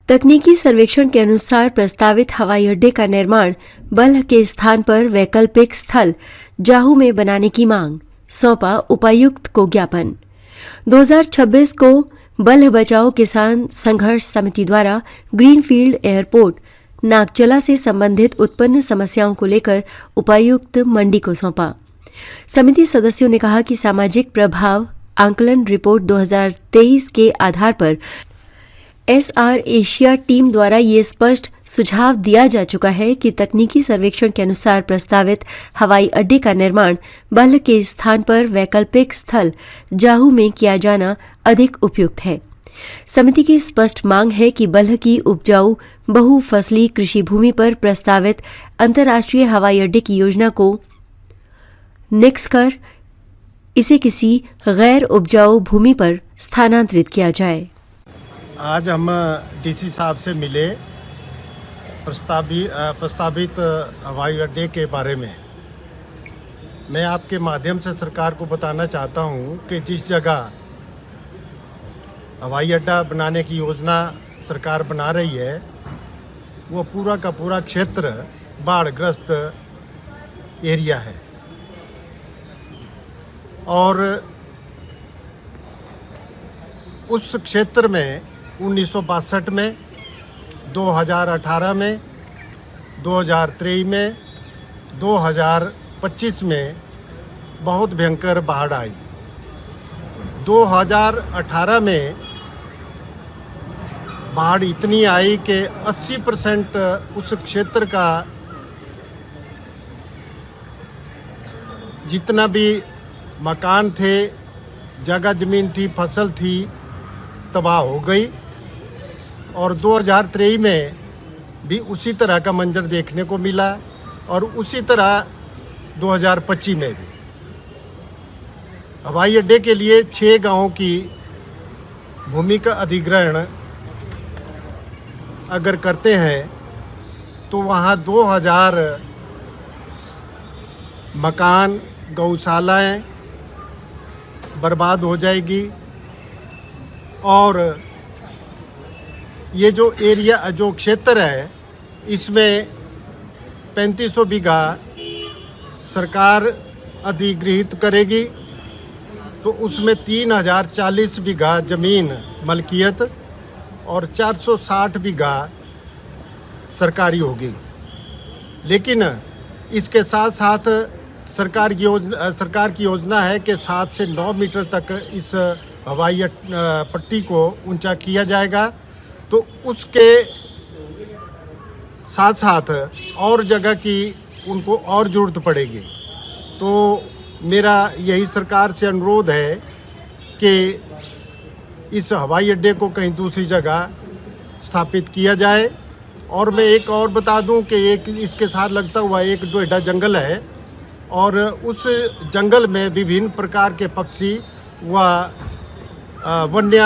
तकनीकी सर्वेक्षण के अनुसार प्रस्तावित हवाई अड्डे का निर्माण बल्ह के स्थान पर वैकल्पिक स्थल जाहू में बनाने की मांग, सौंपा उपायुक्त को ज्ञापन। 2026 को बल्ह बचाओ किसान संघर्ष समिति द्वारा ग्रीनफील्ड एयरपोर्ट नागचला से संबंधित उत्पन्न समस्याओं को लेकर उपायुक्त मंडी को सौंपा। समिति सदस्यों ने कहा कि सामाजिक प्रभाव आंकलन रिपोर्ट 2023 के आधार पर एसआर एशिया टीम द्वारा ये स्पष्ट सुझाव दिया जा चुका है कि तकनीकी सर्वेक्षण के अनुसार प्रस्तावित हवाई अड्डे का निर्माण बल्ह के स्थान पर वैकल्पिक स्थल जाहू में किया जाना अधिक उपयुक्त है। समिति की स्पष्ट मांग है कि बल्ह की उपजाऊ बहुफसली कृषि भूमि पर प्रस्तावित अंतर्राष्ट्रीय हवाई अड्डे की योजना को निक्स कर इसे किसी गैर उपजाऊ भूमि पर स्थानांतरित किया जाए। आज हम डीसी साहब से मिले प्रस्तावित हवाई अड्डे के बारे में। मैं आपके माध्यम से सरकार को बताना चाहता हूं कि जिस जगह हवाई अड्डा बनाने की योजना सरकार बना रही है वो पूरा का पूरा क्षेत्र बाढ़ग्रस्त एरिया है और उस क्षेत्र में 1962 में, 2018 में, 2023 में, 2025 में बहुत भयंकर बाढ़ आई। 2018 में बाढ़ इतनी आई कि 80% उस क्षेत्र का जितना भी मकान थे, जगह ज़मीन थी, फसल थी, तबाह हो गई। और 2023 में भी उसी तरह का मंजर देखने को मिला और उसी तरह 2025 में भी। हवाई अड्डे के लिए 6 गांवों की भूमि का अधिग्रहण अगर करते हैं तो वहाँ 2000 मकान, गौशालाएं बर्बाद हो जाएगी। और ये जो एरिया, जो क्षेत्र है, इसमें 3500 बीघा सरकार अधिग्रहित करेगी तो उसमें 3040 बीघा ज़मीन मलकियत और 460 बीघा सरकारी होगी। लेकिन इसके साथ साथ सरकार की योजना है कि 7 से 9 मीटर तक इस हवाई पट्टी को ऊंचा किया जाएगा। तो उसके साथ साथ और जगह की उनको और ज़रूरत पड़ेगी। तो मेरा यही सरकार से अनुरोध है कि इस हवाई अड्डे को कहीं दूसरी जगह स्थापित किया जाए। और मैं एक और बता दूं कि एक इसके साथ लगता हुआ एक डोएडा जंगल है और उस जंगल में विभिन्न प्रकार के पक्षी व वन्य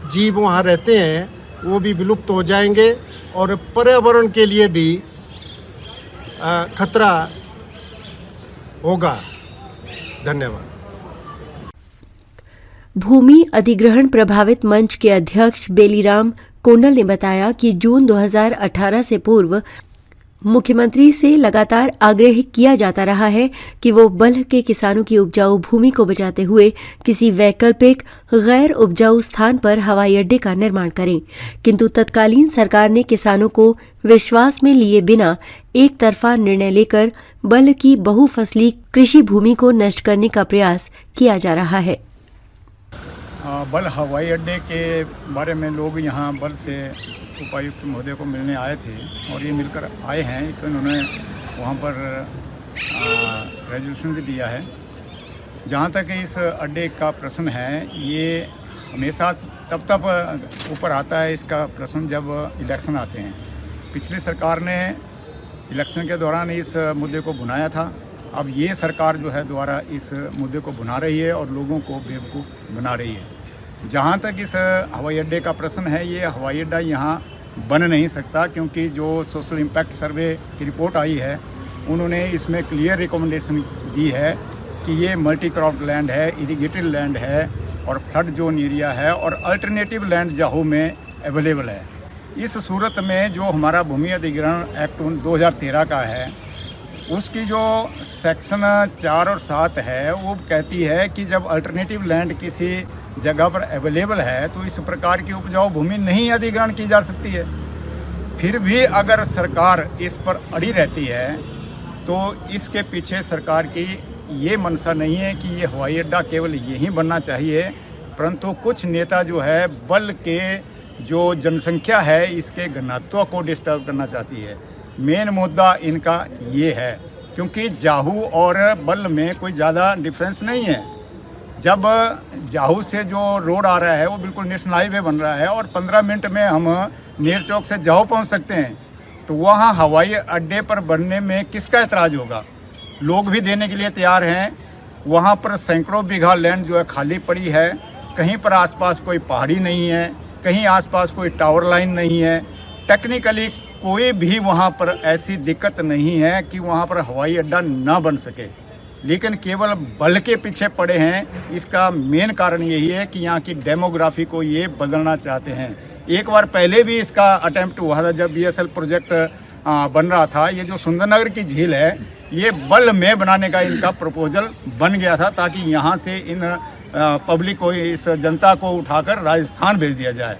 जीव वहाँ रहते हैं, वो भी विलुप्त हो जाएंगे और पर्यावरण के लिए भी खतरा होगा। धन्यवाद। भूमि अधिग्रहण प्रभावित मंच के अध्यक्ष बेलीराम कोंडल ने बताया कि जून 2018 से पूर्व मुख्यमंत्री से लगातार आग्रह किया जाता रहा है कि वो बल्ह के किसानों की उपजाऊ भूमि को बचाते हुए किसी वैकल्पिक गैर उपजाऊ स्थान पर हवाई अड्डे का निर्माण करें, किंतु तत्कालीन सरकार ने किसानों को विश्वास में लिए बिना एक तरफा निर्णय लेकर बल्ह की बहुफसली कृषि भूमि को नष्ट करने का प्रयास किया जा रहा है। बल्ह हवाई अड्डे के बारे में लोग यहाँ बल्ह से उपायुक्त महोदय को मिलने आए थे और ये मिलकर आए हैं कि उन्होंने वहाँ पर रेजोल्यूशन भी दिया है। जहाँ तक इस अड्डे का प्रश्न है, ये हमेशा तब ऊपर आता है इसका प्रश्न जब इलेक्शन आते हैं। पिछली सरकार ने इलेक्शन के दौरान इस मुद्दे को भुनाया था। अब ये सरकार जो है दोबारा इस मुद्दे को भुना रही है और लोगों को बेवकूफ़ बना रही है। जहाँ तक इस हवाई अड्डे का प्रश्न है, ये हवाई अड्डा यहाँ बन नहीं सकता क्योंकि जो सोशल इम्पैक्ट सर्वे की रिपोर्ट आई है उन्होंने इसमें क्लियर रिकमेंडेशन दी है कि ये मल्टी क्रॉप लैंड है, इरीगेटेड लैंड है और फ्लड जोन एरिया है और अल्टरनेटिव लैंड जाहू में अवेलेबल है। इस सूरत में जो हमारा भूमि अधिग्रहण एक्ट 2013 का है, उसकी जो सेक्शन 4 और 7 है वो कहती है कि जब अल्टरनेटिव लैंड किसी जगह पर अवेलेबल है तो इस प्रकार की उपजाऊ भूमि नहीं अधिग्रहण की जा सकती है। फिर भी अगर सरकार इस पर अड़ी रहती है तो इसके पीछे सरकार की ये मंशा नहीं है कि ये हवाई अड्डा केवल यहीं बनना चाहिए, परंतु कुछ नेता जो है बल के जो जनसंख्या है इसके घनत्व को डिस्टर्ब करना चाहती है। मेन मुद्दा इनका ये है, क्योंकि जाहू और बल में कोई ज़्यादा डिफरेंस नहीं है। जब जाहू से जो रोड आ रहा है वो बिल्कुल नेशनल हाईवे बन रहा है और 15 मिनट में हम नेर चौक से जाहू पहुंच सकते हैं, तो वहाँ हवाई अड्डे पर बनने में किसका एतराज़ होगा। लोग भी देने के लिए तैयार हैं। वहाँ पर सैकड़ों बीघा लैंड जो है खाली पड़ी है, कहीं पर आसपास कोई पहाड़ी नहीं है, कहीं आसपास कोई टावर लाइन नहीं है। टेक्निकली कोई भी वहाँ पर ऐसी दिक्कत नहीं है कि वहाँ पर हवाई अड्डा ना बन सके, लेकिन केवल बल के पीछे पड़े हैं। इसका मेन कारण यही है कि यहाँ की डेमोग्राफी को ये बदलना चाहते हैं। एक बार पहले भी इसका अटेम्प्ट हुआ था जब BSL प्रोजेक्ट बन रहा था। ये जो सुंदरनगर की झील है ये बल में बनाने का इनका प्रपोजल बन गया था, ताकि यहाँ से इन पब्लिक को, इस जनता को उठाकर राजस्थान भेज दिया जाए।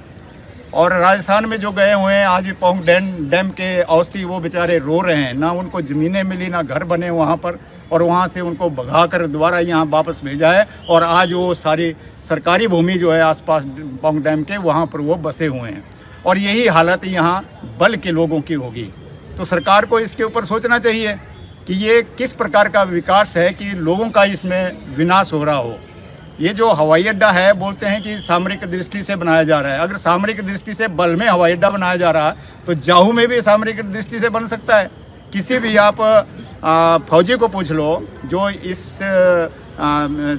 और राजस्थान में जो गए हुए हैं आज भी पौंग डैम के औस्ती, वो बेचारे रो रहे हैं। ना उनको ज़मीनें मिली, ना घर बने वहाँ पर, और वहाँ से उनको भगाकर दोबारा यहाँ वापस भेजा है। और आज वो सारी सरकारी भूमि जो है आसपास पौंग डैम के, वहाँ पर वो बसे हुए हैं। और यही हालत यहाँ बल के लोगों की होगी। तो सरकार को इसके ऊपर सोचना चाहिए कि ये किस प्रकार का विकास है कि लोगों का इसमें विनाश हो रहा हो। ये जो हवाई अड्डा है बोलते हैं कि सामरिक दृष्टि से बनाया जा रहा है। अगर सामरिक दृष्टि से बल में हवाई अड्डा बनाया जा रहा है तो जाहू में भी सामरिक दृष्टि से बन सकता है। किसी भी आप फौजी को पूछ लो जो इस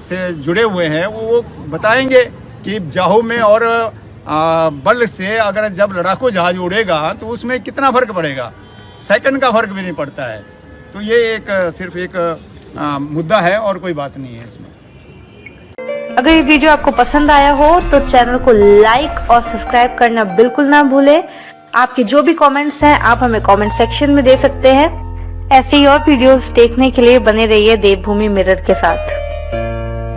से जुड़े हुए हैं, वो बताएंगे कि जाहू में और बल से अगर जब लड़ाकू जहाज उड़ेगा तो उसमें कितना फ़र्क पड़ेगा, सेकंड का फ़र्क भी नहीं पड़ता है। तो ये एक सिर्फ एक मुद्दा है और कोई बात नहीं है इसमें। अगर ये वीडियो आपको पसंद आया हो तो चैनल को लाइक और सब्सक्राइब करना बिल्कुल ना भूलें। आपके जो भी कमेंट्स हैं आप हमें कमेंट सेक्शन में दे सकते हैं। ऐसे ही और वीडियोस देखने के लिए बने रहिए देवभूमि मिरर के साथ।